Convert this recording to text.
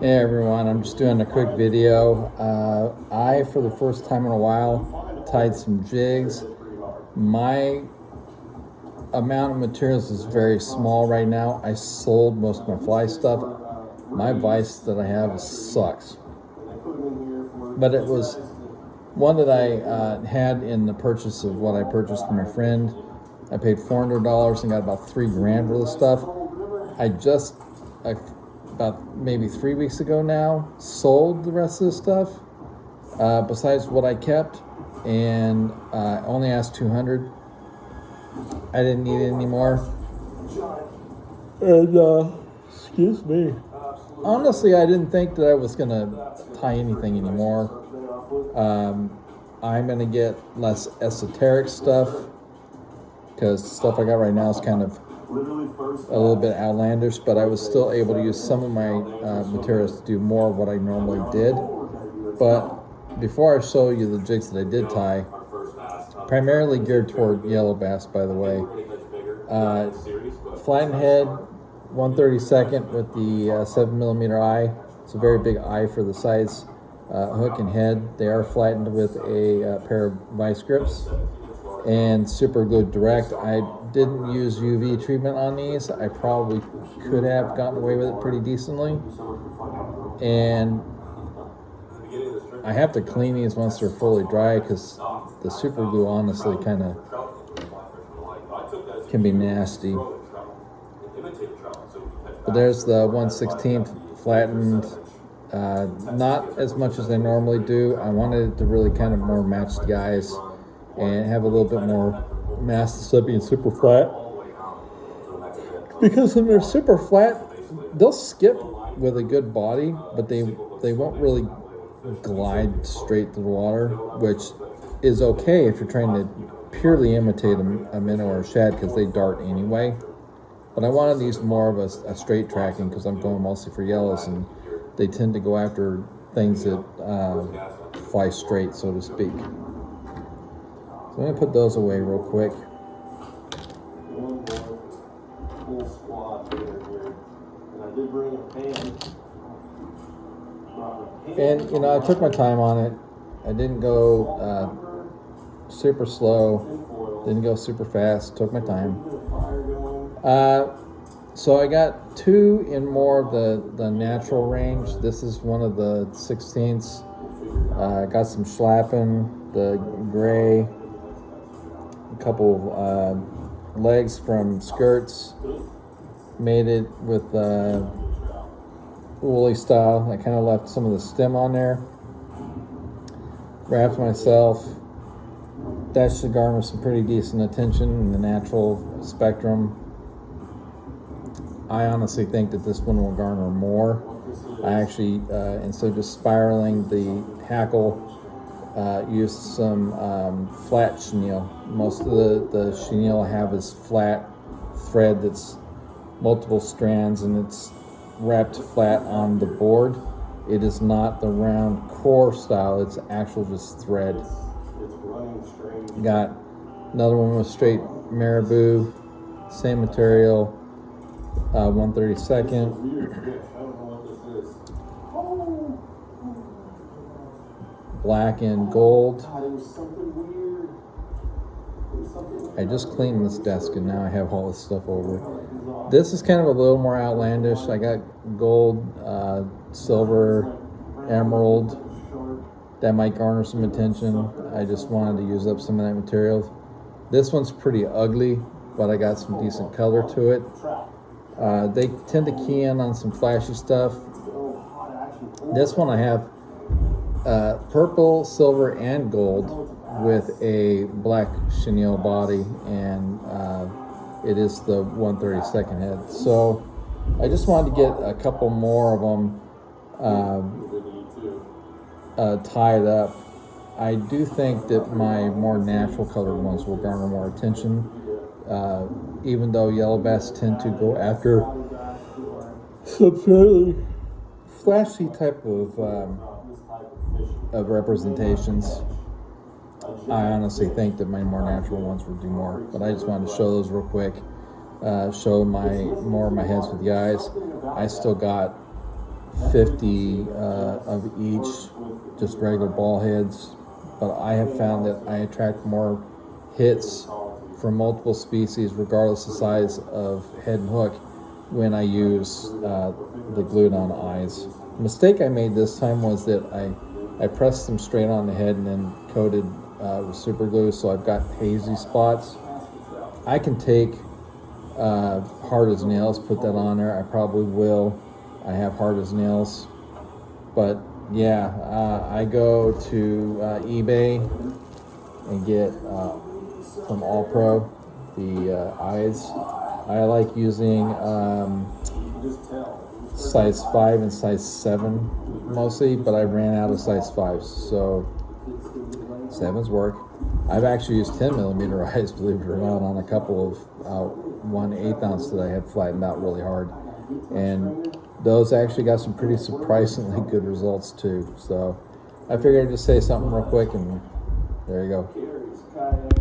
Hey everyone, I'm just doing a quick video. I, for the first time in a while, tied some jigs. My amount of materials is very small right now. I sold most of my fly stuff. My vise that I have sucks. But it was one that I had in the purchase of what I purchased from my friend. I paid $400 and got about $3,000 worth of stuff. About maybe 3 weeks ago now, sold the rest of the stuff, besides what I kept, and only asked $200. I didn't need it anymore. And, excuse me. Honestly, I didn't think that I was going to tie anything anymore. I'm going to get less esoteric stuff, because the stuff I got right now is kind of a little bit outlandish, but I was still able to use some of my materials to do more of what I normally did. But before I show you the jigs that I did tie, primarily geared toward yellow bass, by the way. Flattened head, 1/32 with the 7mm eye. It's a very big eye for the size hook and head. They are flattened with a pair of vice grips and super glued direct. I didn't use UV treatment on these. I probably could have gotten away with it pretty decently. And I have to clean these once they're fully dry, because the super glue honestly kind of can be nasty. But there's the 1/16 flattened. Not as much as I normally do. I wanted it to really kind of more match the guys and have a little bit more mass instead of being super flat. Because when they're super flat, they'll skip with a good body, but they won't really glide straight to the water, which is okay if you're trying to purely imitate a minnow or a shad, because they dart anyway. But I wanted these more of a straight tracking, because I'm going mostly for yellows, and they tend to go after things that fly straight, so to speak. So I'm going to put those away real quick. And, you know, I took my time on it. I didn't go super slow, didn't go super fast, took my time. So I got two in more of the natural range. This is one of the 16ths. Got some schlappen, the gray, a couple legs from skirts. Made it with woolly style. I kind of left some of the stem on there. Wrapped myself. That should garner some pretty decent attention in the natural spectrum. I honestly think that this one will garner more. I actually, instead of just spiraling the hackle, used some flat chenille. Most of the chenille I have is flat thread that's multiple strands, and it's wrapped flat on the board. It is not the round core style, it's actual just thread. Got another one with straight marabou, same material, 1/32. Black and gold. I just cleaned this desk and now I have all this stuff over. This is kind of a little more outlandish. I got gold, silver, emerald. That might garner some attention. I just wanted to use up some of that material. This one's pretty ugly, but I got some decent color to it. They tend to key in on some flashy stuff. This one I have purple, silver, and gold with a black chenille body, and it is the 1/32 head. So I just wanted to get a couple more of them tied up. I do think that my more natural colored ones will garner more attention, even though yellow bass tend to go after some fairly flashy type of representations. I honestly think that my more natural ones would do more, but I just wanted to show those real quick. Show more of my heads with the eyes. I still got 50 of each, just regular ball heads. But I have found that I attract more hits from multiple species, regardless of size of head and hook, when I use the glued on eyes. The mistake I made this time was that I pressed them straight on the head and then coated with super glue, so I've got hazy spots. I can take hard as nails, put that on there. I probably will. I have hard as nails. But yeah, I go to eBay and get from All Pro the eyes. I like using size 5 and size 7 mostly, but I ran out of size 5s, so 7s work. I've actually used 10mm eyes, believe it or not, on a couple of 1/8 ounce that I had flattened out really hard, and those actually got some pretty surprisingly good results too. So I figured I'd just say something real quick, and there you go.